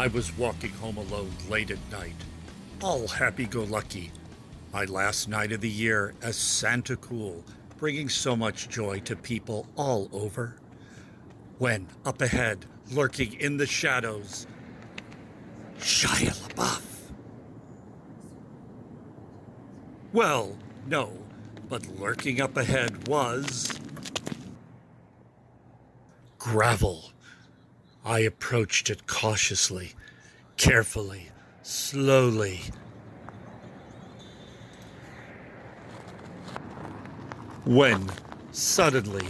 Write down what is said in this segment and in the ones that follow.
I was walking home alone late at night, all happy-go-lucky, my last night of the year as Santa Cool, bringing so much joy to people all over, when, up ahead, lurking in the shadows, Shia LaBeouf. Well, no, but lurking up ahead was gravel. I approached it cautiously, carefully, slowly. When, suddenly,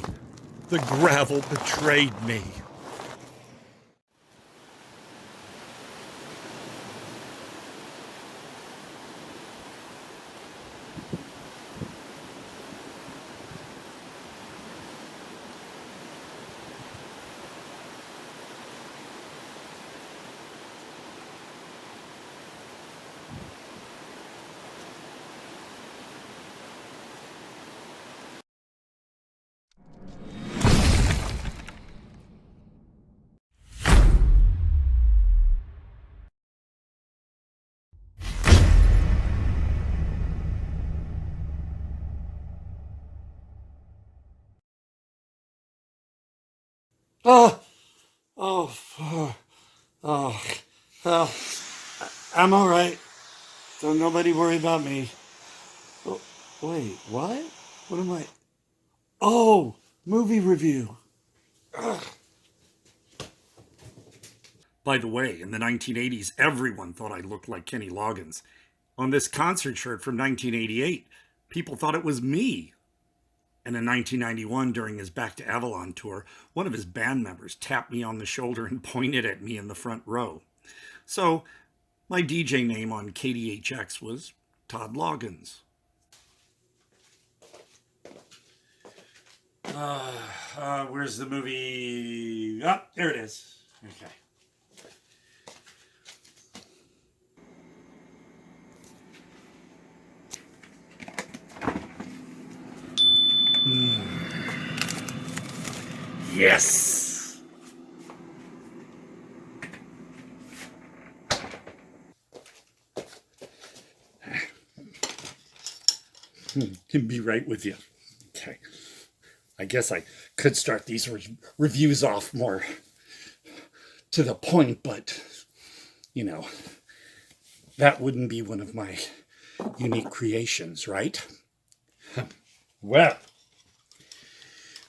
the gravel betrayed me. Oh, oh, oh, well, I'm all right. Don't nobody worry about me. Oh, wait, what? What am I? Oh, movie review. Ugh. By the way, in the 1980s, everyone thought I looked like Kenny Loggins. On this concert shirt from 1988, people thought it was me. And in 1991, during his Back to Avalon tour, one of his band members tapped me on the shoulder and pointed at me in the front row. So, my DJ name on KDHX was Todd Loggins. Where's the movie? Oh, there it is. Okay. Yes! Can be right with you. Okay. I guess I could start these reviews off more to the point, but, you know, that wouldn't be one of my unique creations, right? Well,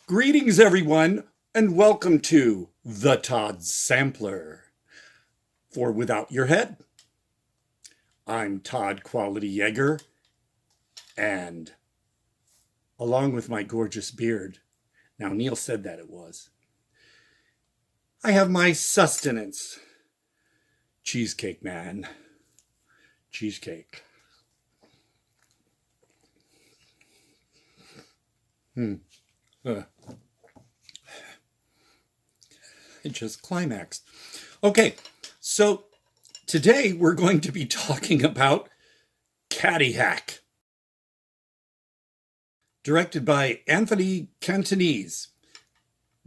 greetings, everyone, and welcome to the Todd Sampler. For Without Your Head, I'm Todd Quality Jaeger, and along with my gorgeous beard, now Neil said that it was, I have my sustenance. Cheesecake man. Cheesecake. It just climaxed. Okay, so today we're going to be talking about Caddy Hack. Directed by Anthony Catanese.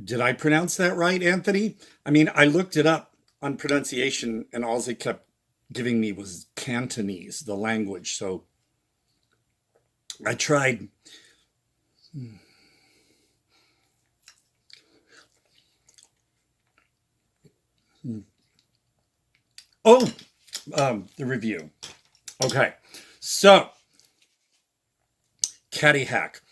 Did I pronounce that right, Anthony? I mean, I looked it up on pronunciation and all it kept giving me was Cantonese, the language. So I tried. Oh, the review. Okay, so Caddy Hack.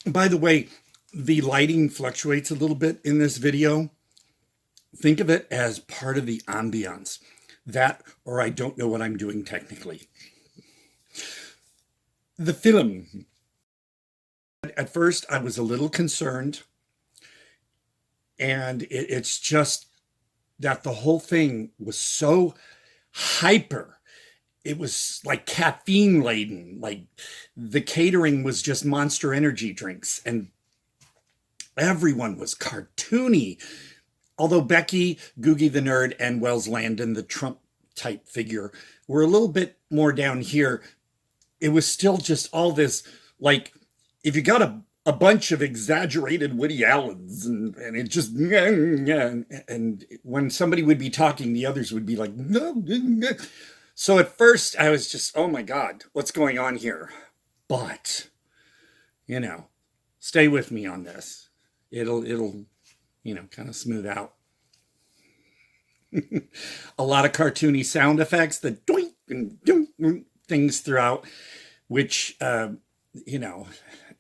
By the way, the lighting fluctuates a little bit in this video. Think of it as part of the ambiance. That, or I don't know what I'm doing technically. The film. At first, I was a little concerned. And it's just that the whole thing was so hyper. It was like caffeine laden, like the catering was just Monster Energy drinks, and everyone was cartoony. Although Becky, Googie the Nerd, and Wells Landon, the Trump type figure, were a little bit more down here, it was still just all this, like, if you got a bunch of exaggerated Woody Allens, and it just, and when somebody would be talking, the others would be like, no. So at first I was just, oh my God, what's going on here? But, stay with me on this. It'll, kind of smooth out. A lot of cartoony sound effects, the doink and doink things throughout, which,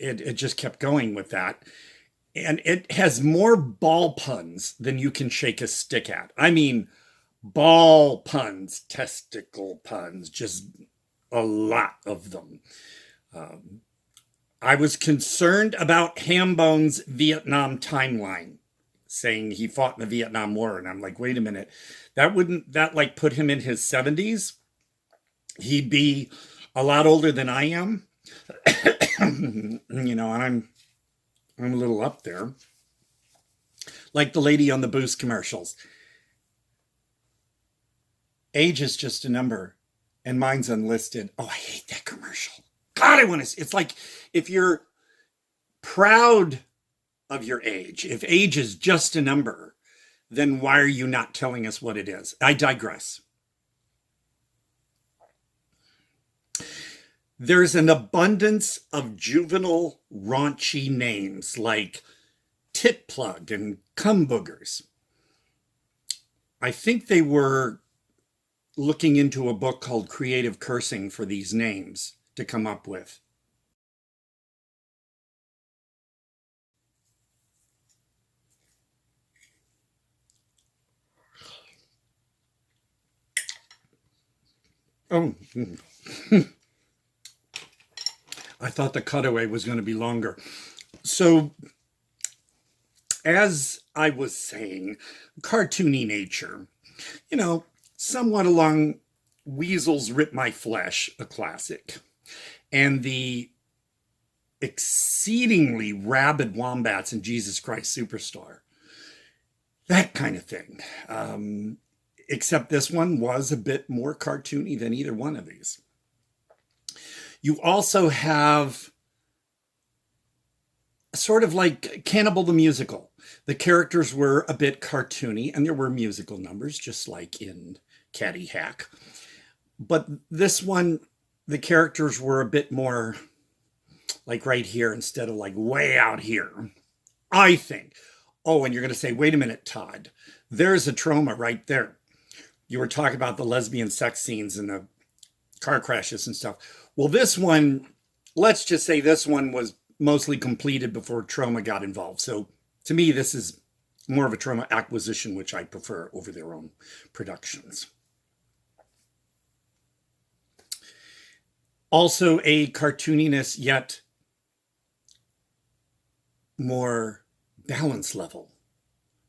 it just kept going with that. And it has more ball puns than you can shake a stick at. I mean, ball puns, testicle puns, just a lot of them. I was concerned about Hambone's Vietnam timeline, saying he fought in the Vietnam War. And I'm like, wait a minute, wouldn't that like put him in his 70s? He'd be a lot older than I am. And I'm a little up there. Like the lady on the Boost commercials. Age is just a number, and mine's unlisted. Oh, I hate that commercial. God, it's like, if you're proud of your age, if age is just a number, then why are you not telling us what it is? I digress. There's an abundance of juvenile raunchy names like Tit Plug and Cum Boogers. I think they were looking into a book called Creative Cursing for these names to come up with. Oh, I thought the cutaway was going to be longer. So, as I was saying, cartoony nature, somewhat along Weasels Rip My Flesh, a classic, and the exceedingly rabid wombats in Jesus Christ Superstar, that kind of thing. Except this one was a bit more cartoony than either one of these. You also have sort of like Cannibal the Musical. The characters were a bit cartoony, and there were musical numbers, just like in Caddy Hack. But this one, the characters were a bit more like right here instead of like way out here, I think. Oh, and you're going to say, wait a minute, Todd. There's a trauma right there. You were talking about the lesbian sex scenes and the car crashes and stuff. Well, this one, let's just say this one was mostly completed before Trauma got involved. So to me, this is more of a Trauma acquisition, which I prefer over their own productions. Also a cartooniness, yet more balance level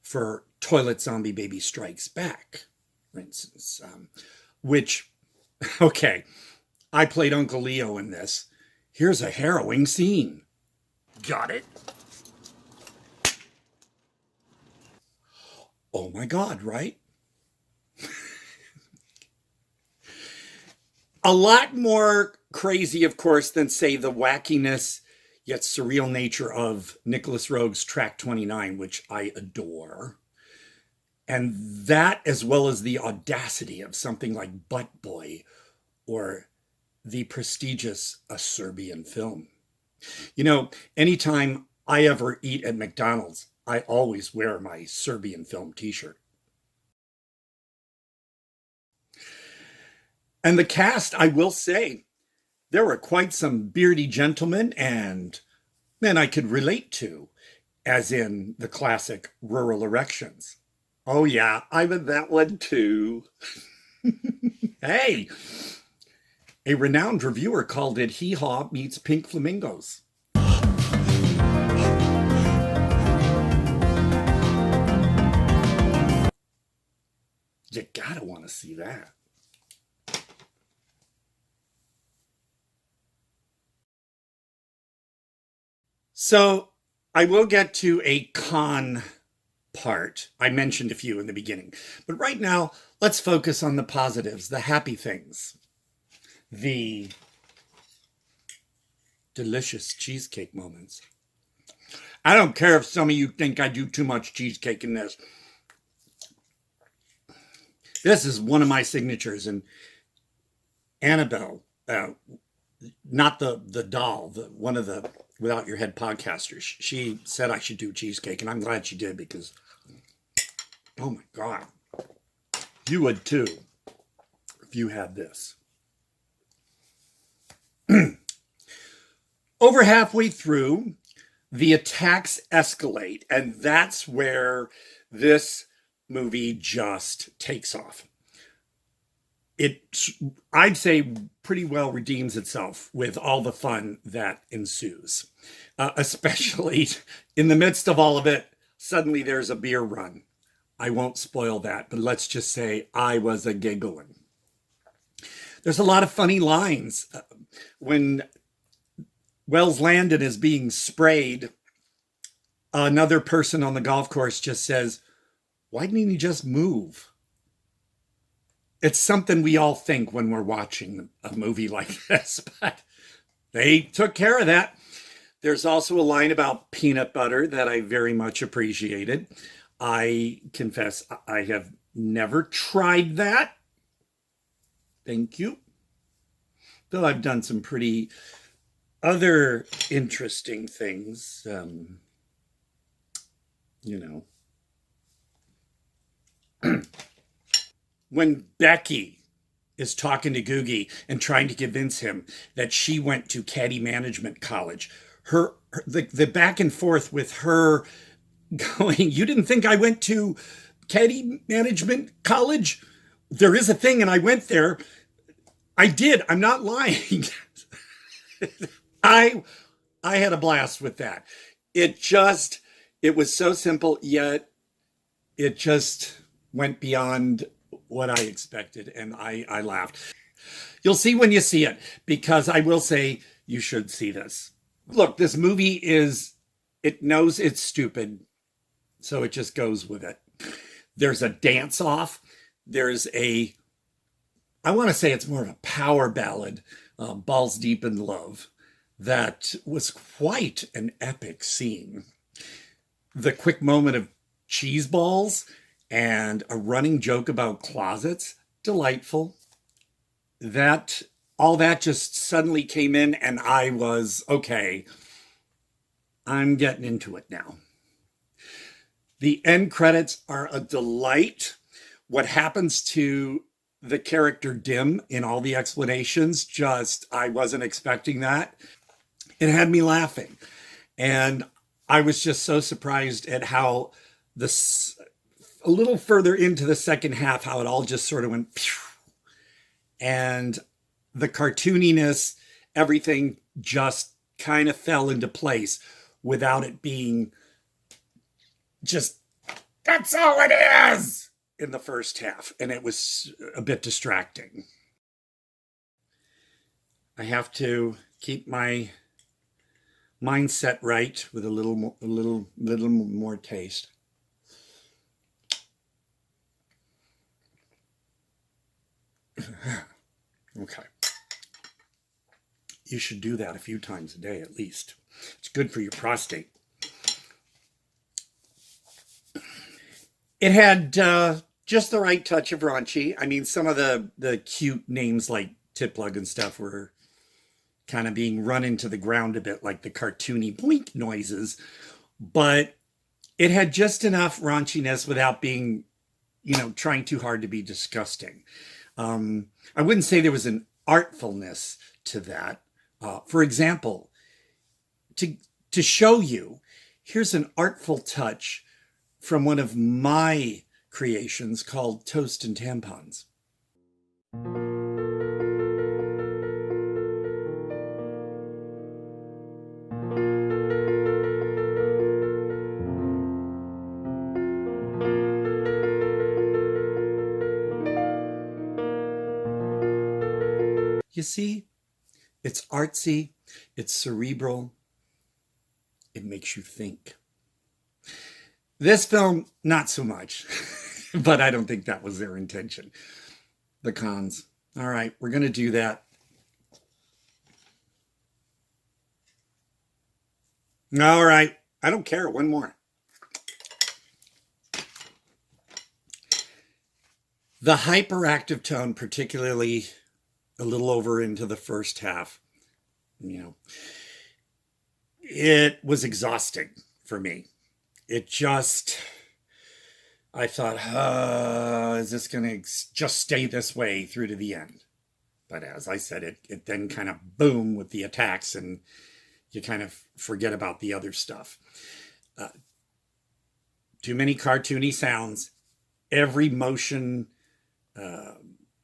for Toilet Zombie Baby Strikes Back, for instance, which, okay, I played Uncle Leo in this. Here's a harrowing scene. Got it? Oh my God, right? A lot more crazy, of course, than, say, the wackiness yet surreal nature of Nicholas Roeg's Track 29, which I adore. And that, as well as the audacity of something like Butt Boy or the prestigious A Serbian Film. Anytime I ever eat at McDonald's, I always wear my Serbian Film t-shirt. And the cast, I will say, there were quite some beardy gentlemen and men I could relate to, as in the classic Rural Erections. Oh yeah, I'm in that one too. Hey, a renowned reviewer called it Hee Haw Meets Pink Flamingos. You gotta want to see that. So I will get to a con part. I mentioned a few in the beginning. But right now, let's focus on the positives, the happy things. The delicious cheesecake moments. I don't care if some of you think I do too much cheesecake in this. This is one of my signatures. And Annabelle, not the doll, one of the Without Your Head podcasters, she said I should do cheesecake, and I'm glad she did because, oh my God, you would too if you had this. Over halfway through, the attacks escalate, and that's where this movie just takes off. It, I'd say, pretty well redeems itself with all the fun that ensues. Especially in the midst of all of it, suddenly there's a beer run. I won't spoil that, but let's just say I was a giggling. There's a lot of funny lines. When Wells Landon is being sprayed, another person on the golf course just says, "Why didn't he just move?" It's something we all think when we're watching a movie like this, but they took care of that. There's also a line about peanut butter that I very much appreciated. I confess I have never tried that. Thank you. Though I've done some pretty other interesting things, you know. When Becky is talking to Googie and trying to convince him that she went to Caddy Management College, the back and forth with her going, "You didn't think I went to Caddy Management College? There is a thing, and I went there. I did. I'm not lying." I had a blast with that. It was so simple, yet it just went beyond what I expected, and I laughed. You'll see when you see it, because I will say you should see this. Look, this movie it knows it's stupid, so it just goes with it. There's a dance-off. I want to say it's more of a power ballad, Balls Deep in Love, that was quite an epic scene. The quick moment of cheese balls and a running joke about closets, delightful. All that just suddenly came in, and I was, okay, I'm getting into it now. The end credits are a delight. What happens to the character Dim in all the explanations, I wasn't expecting that. It had me laughing. And I was just so surprised at how a little further into the second half, how it all just sort of went phew, and the cartooniness, everything just kind of fell into place without it being just, that's all it is in the first half. And it was a bit distracting. I have to keep my mindset right with a little more taste. Okay. You should do that a few times a day at least. It's good for your prostate. It had just the right touch of raunchy. I mean, some of the cute names like Titplug and stuff were kind of being run into the ground a bit, like the cartoony blink noises. But it had just enough raunchiness without being, trying too hard to be disgusting. I wouldn't say there was an artfulness to that. For example, to show you, here's an artful touch from one of my creations called Toast and Tampons. You see, it's artsy, it's cerebral, it makes you think. This film, not so much, but I don't think that was their intention. The cons. All right, we're going to do that. All right, I don't care. One more. The hyperactive tone, particularly a little over into the first half, it was exhausting for me. It just, I thought, is this going to just stay this way through to the end? But as I said, it then kind of boom with the attacks, and you kind of forget about the other stuff. Too many cartoony sounds. Every motion,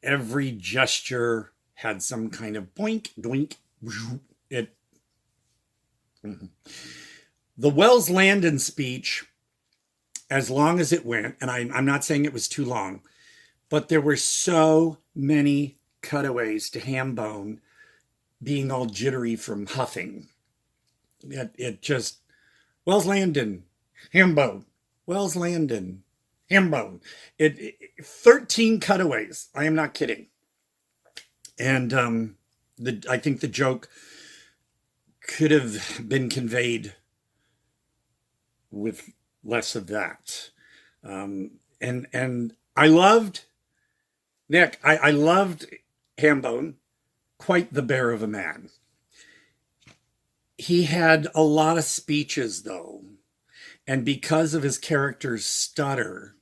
every gesture had some kind of boink, doink. The Wells Landon speech, as long as it went, and I'm not saying it was too long, but there were so many cutaways to Hambone being all jittery from huffing. It just, Wells Landon, Hambone, Wells Landon, Hambone. 13 cutaways. I am not kidding. And I think the joke could have been conveyed with less of that. And I loved Nick. I loved Hambone, quite the bear of a man. He had a lot of speeches, though, and because of his character's stutter,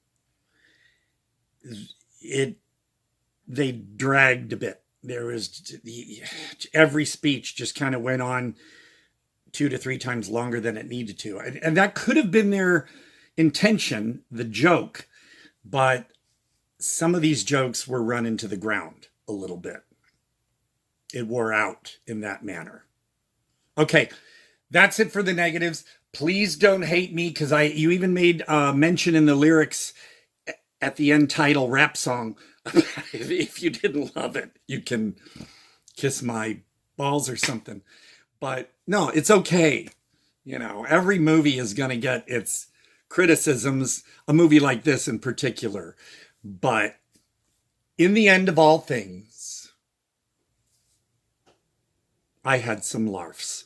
they dragged a bit. There was every speech just kind of went on 2 to 3 times longer than it needed to, and that could have been their intention, the joke, but some of these jokes were run into the ground a little bit. It wore out in that manner. Okay, that's it for the negatives. Please don't hate me, because you even made mention in the lyrics at the end title rap song. If you didn't love it, you can kiss my balls or something. But no, it's okay. Every movie is going to get its criticisms, a movie like this in particular. But in the end of all things, I had some larfs.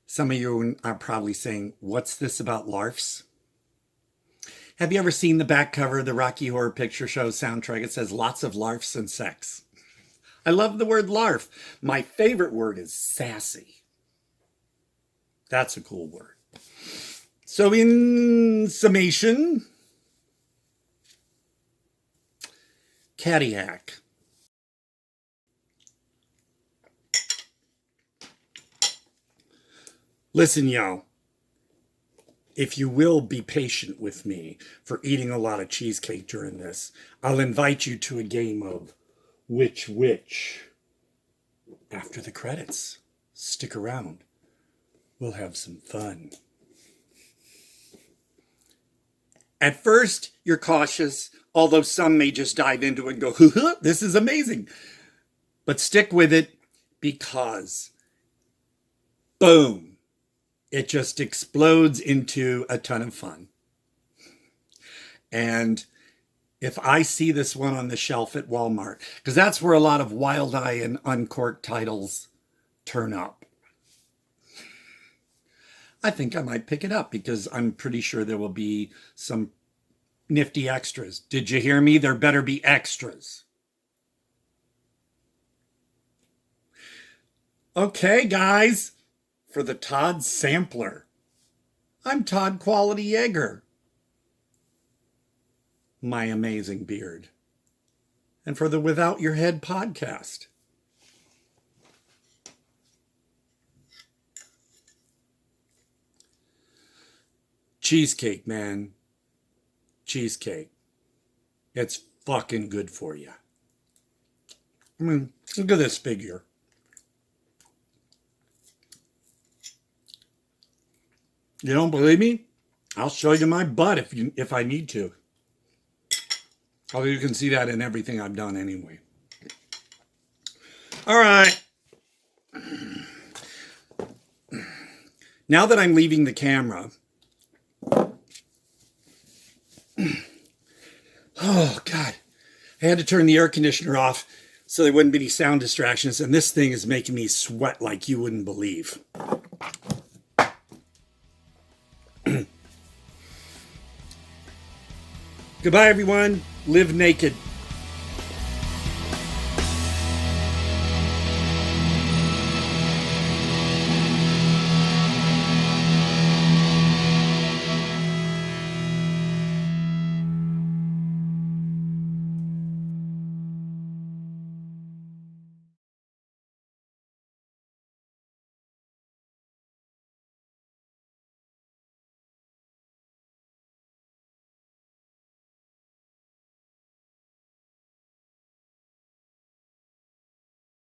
Some of you are probably saying, what's this about larfs? Have you ever seen the back cover of the Rocky Horror Picture Show soundtrack? It says lots of larfs and sex. I love the word larf. My favorite word is sassy. That's a cool word. So in summation, Caddy Hack. Listen, y'all. If you will be patient with me for eating a lot of cheesecake during this, I'll invite you to a game of which after the credits. Stick around. We'll have some fun. At first, you're cautious, although some may just dive into it and go, this is amazing. But stick with it, because boom. It just explodes into a ton of fun. And if I see this one on the shelf at Walmart, because that's where a lot of Wild Eye and Uncorked titles turn up, I think I might pick it up, because I'm pretty sure there will be some nifty extras. Did you hear me? There better be extras. Okay, guys. For the Todd Sampler, I'm Todd Quality Jaeger. My amazing beard. And for the Without Your Head podcast, cheesecake, man. Cheesecake. It's fucking good for you. I mean, look at this figure. You don't believe me? I'll show you my butt if I need to. Although you can see that in everything I've done anyway. All right. Now that I'm leaving the camera, oh God, I had to turn the air conditioner off so there wouldn't be any sound distractions, and this thing is making me sweat like you wouldn't believe. Goodbye, everyone. Live naked.